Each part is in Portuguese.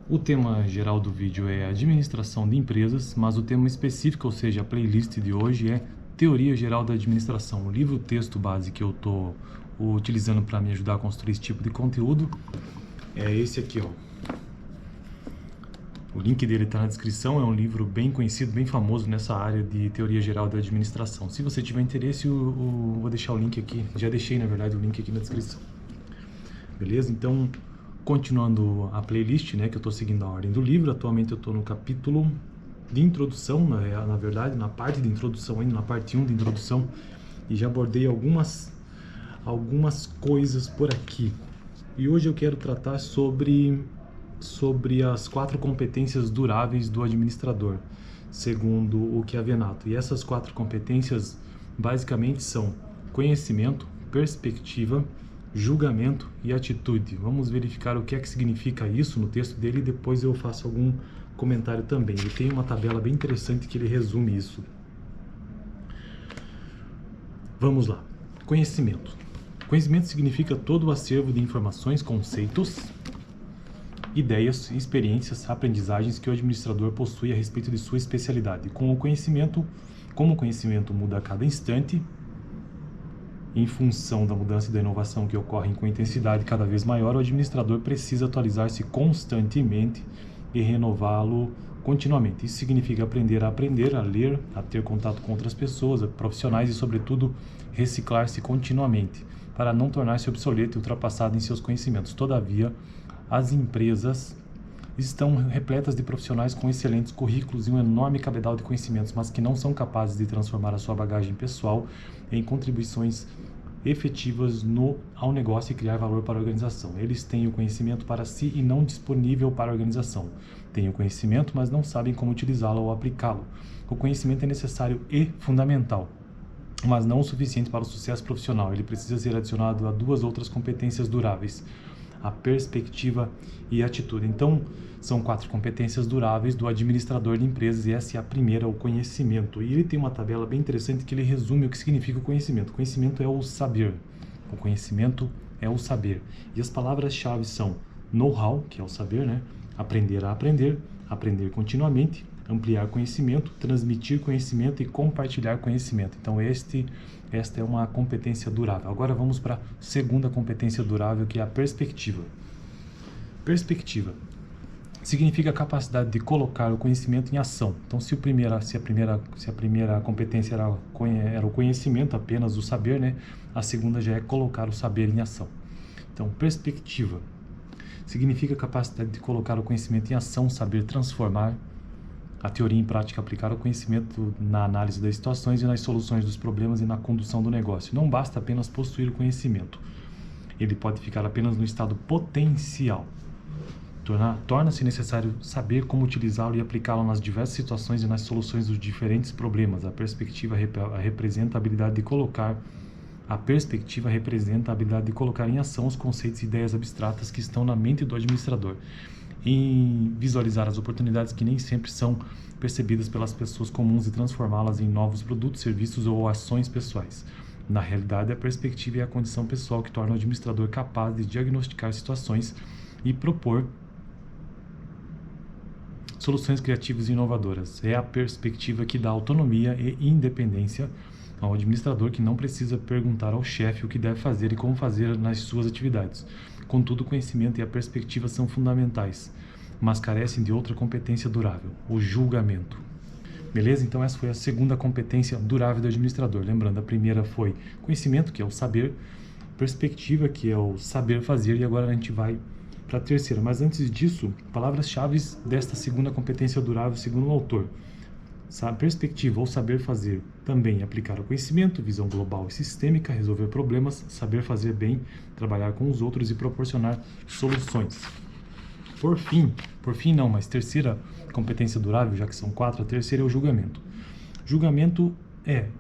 O tema geral do vídeo é administração de empresas, mas o tema específico, ou seja, a playlist de hoje é teoria geral da administração. O livro texto base que eu estou utilizando para me ajudar a construir esse tipo de conteúdo é esse aqui, ó. O link dele está na descrição, é um livro bem conhecido, bem famoso nessa área de teoria geral da administração. Se você tiver interesse, eu vou deixar o link aqui, já deixei na verdade o link aqui na descrição. Beleza? Então, continuando a playlist, né, que eu estou seguindo a ordem do livro, atualmente eu estou no capítulo de introdução, na verdade, na parte de introdução ainda, na parte 1 de introdução, e já abordei algumas coisas por aqui. E hoje eu quero tratar sobre as 4 competências duráveis do administrador, segundo o Chiavenato. E essas 4 competências basicamente são conhecimento, perspectiva, julgamento e atitude. Vamos verificar o que é que significa isso no texto dele e depois eu faço algum comentário também. Ele tem uma tabela bem interessante que ele resume isso. Vamos lá. Conhecimento. Conhecimento significa todo o acervo de informações, conceitos, ideias, experiências, aprendizagens que o administrador possui a respeito de sua especialidade. Como o conhecimento muda a cada instante, em função da mudança e da inovação que ocorrem com intensidade cada vez maior, o administrador precisa atualizar-se constantemente e renová-lo continuamente. Isso significa aprender, a ler, a ter contato com outras pessoas, profissionais e, sobretudo, reciclar-se continuamente, para não tornar-se obsoleto e ultrapassado em seus conhecimentos. Todavia, as empresas estão repletas de profissionais com excelentes currículos e um enorme cabedal de conhecimentos, mas que não são capazes de transformar a sua bagagem pessoal em contribuições efetivas ao negócio e criar valor para a organização. Eles têm o conhecimento para si e não disponível para a organização. Têm o conhecimento, mas não sabem como utilizá-lo ou aplicá-lo. O conhecimento é necessário e fundamental, mas não o suficiente para o sucesso profissional. Ele precisa ser adicionado a 2 outras competências duráveis: a perspectiva e a atitude. Então, são 4 competências duráveis do administrador de empresas e essa é a primeira, o conhecimento. E ele tem uma tabela bem interessante que ele resume o que significa o conhecimento. O conhecimento é o saber. O conhecimento é o saber. E as palavras-chave são know-how, que é o saber, né? Aprender a aprender, aprender continuamente, ampliar conhecimento, transmitir conhecimento e compartilhar conhecimento. Então, esta é uma competência durável. Agora vamos para a segunda competência durável, que é a perspectiva. Perspectiva significa a capacidade de colocar o conhecimento em ação. Então, se a primeira competência era o conhecimento, apenas o saber, né? A segunda já é colocar o saber em ação. Então, perspectiva significa a capacidade de colocar o conhecimento em ação, saber transformar a teoria em prática, aplicar o conhecimento na análise das situações e nas soluções dos problemas e na condução do negócio. Não basta apenas possuir o conhecimento. Ele pode ficar apenas no estado potencial. Torna-se necessário saber como utilizá-lo e aplicá-lo nas diversas situações e nas soluções dos diferentes problemas. A perspectiva representa a habilidade de colocar em ação os conceitos e ideias abstratas que estão na mente do administrador, em visualizar as oportunidades que nem sempre são percebidas pelas pessoas comuns e transformá-las em novos produtos, serviços ou ações pessoais. Na realidade, a perspectiva é a condição pessoal que torna o administrador capaz de diagnosticar situações e propor soluções criativas e inovadoras. É a perspectiva que dá autonomia e independência ao administrador, que não precisa perguntar ao chefe o que deve fazer e como fazer nas suas atividades. Contudo, o conhecimento e a perspectiva são fundamentais, mas carecem de outra competência durável, o julgamento. Beleza? Então essa foi a segunda competência durável do administrador. Lembrando, a primeira foi conhecimento, que é o saber, perspectiva, que é o saber fazer, e agora a gente vai para a terceira. Mas antes disso, palavras-chave desta segunda competência durável, segundo o autor. Perspectiva ou saber fazer, também aplicar o conhecimento, visão global e sistêmica, resolver problemas, saber fazer bem, trabalhar com os outros e proporcionar soluções. Por fim não, mas terceira competência durável, já que são 4, a terceira é o julgamento. Julgamento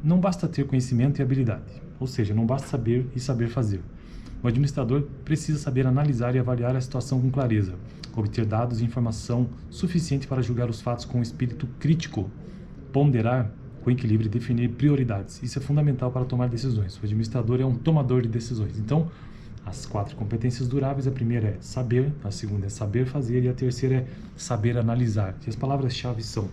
não basta ter conhecimento e habilidade, ou seja, não basta saber e saber fazer. O administrador precisa saber analisar e avaliar a situação com clareza, obter dados e informação suficiente para julgar os fatos com espírito crítico, ponderar com equilíbrio e definir prioridades. Isso é fundamental para tomar decisões. O administrador é um tomador de decisões. Então, As 4 competências duráveis, a primeira é saber, a segunda é saber fazer e a terceira é saber analisar. E as palavras-chave são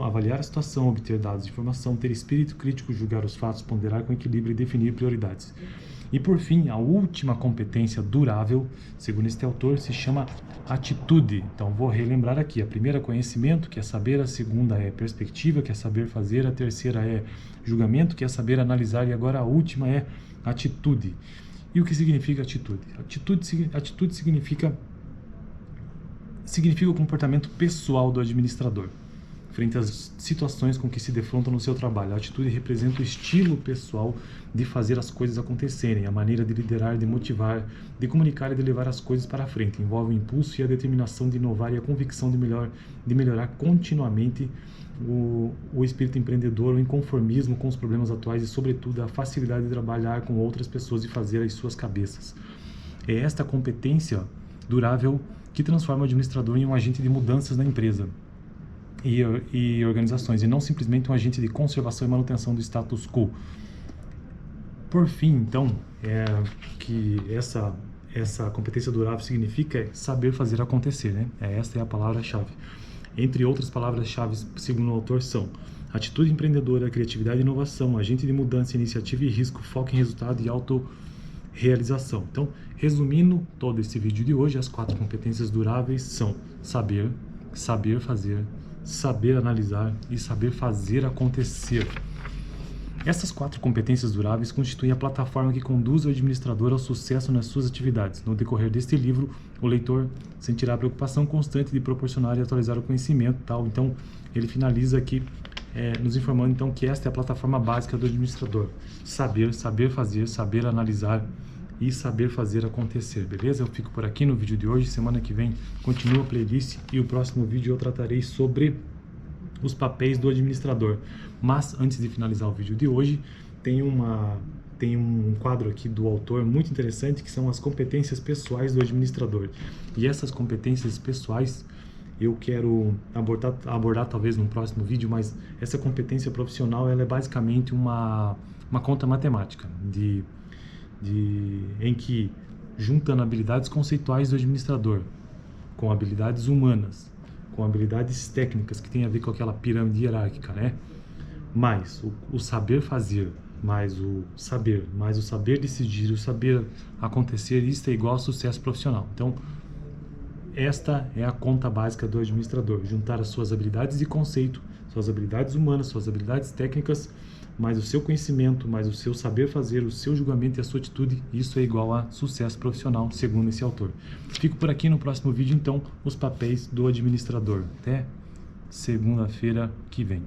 avaliar a situação, obter dados de informação, ter espírito crítico, julgar os fatos, ponderar com equilíbrio e definir prioridades. E por fim, a última competência durável, segundo este autor, se chama atitude. Então vou relembrar aqui: a primeira é conhecimento, que é saber; a segunda é perspectiva, que é saber fazer; a terceira é julgamento, que é saber analisar; e agora a última é atitude. E o que significa atitude? Atitude significa o comportamento pessoal do administrador frente às situações com que se defrontam no seu trabalho. A atitude representa o estilo pessoal de fazer as coisas acontecerem, a maneira de liderar, de motivar, de comunicar e de levar as coisas para frente. Envolve o impulso e a determinação de inovar e a convicção de melhorar continuamente, o espírito empreendedor, o inconformismo com os problemas atuais e, sobretudo, a facilidade de trabalhar com outras pessoas e fazer as suas cabeças. É esta competência durável que transforma o administrador em um agente de mudanças na empresa e organizações, e não simplesmente um agente de conservação e manutenção do status quo. Por fim, então, que essa competência durável significa saber fazer acontecer, né? Esta é a palavra-chave. Entre outras palavras-chave, segundo o autor, são atitude empreendedora, criatividade e inovação, agente de mudança, iniciativa e risco, foco em resultado e autorrealização. Então, resumindo todo esse vídeo de hoje, as 4 competências duráveis são saber fazer, saber analisar e saber fazer acontecer. Essas 4 competências duráveis constituem a plataforma que conduz o administrador ao sucesso nas suas atividades. No decorrer deste livro, o leitor sentirá a preocupação constante de proporcionar e atualizar o conhecimento, tal. Então, ele finaliza aqui nos informando então que esta é a plataforma básica do administrador: saber fazer, saber analisar e saber fazer acontecer. Beleza? Eu fico por aqui no vídeo de hoje. Semana que vem continua a playlist e o próximo vídeo eu tratarei sobre os papéis do administrador. Mas antes de finalizar o vídeo de hoje, tem um quadro aqui do autor muito interessante, que são as competências pessoais do administrador. E essas competências pessoais eu quero abordar talvez num próximo vídeo, mas essa competência profissional ela é basicamente uma conta matemática em que juntando habilidades conceituais do administrador com habilidades humanas, com habilidades técnicas que tem a ver com aquela pirâmide hierárquica, né? Mais o saber fazer, mais o saber decidir, o saber acontecer, isso é igual a sucesso profissional. Então, esta é a conta básica do administrador: juntar as suas habilidades de conceito, suas habilidades humanas, suas habilidades técnicas, mais o seu conhecimento, mais o seu saber fazer, o seu julgamento e a sua atitude. Isso é igual a sucesso profissional, segundo esse autor. Fico por aqui. No próximo vídeo, então, os papéis do administrador. Até segunda-feira que vem.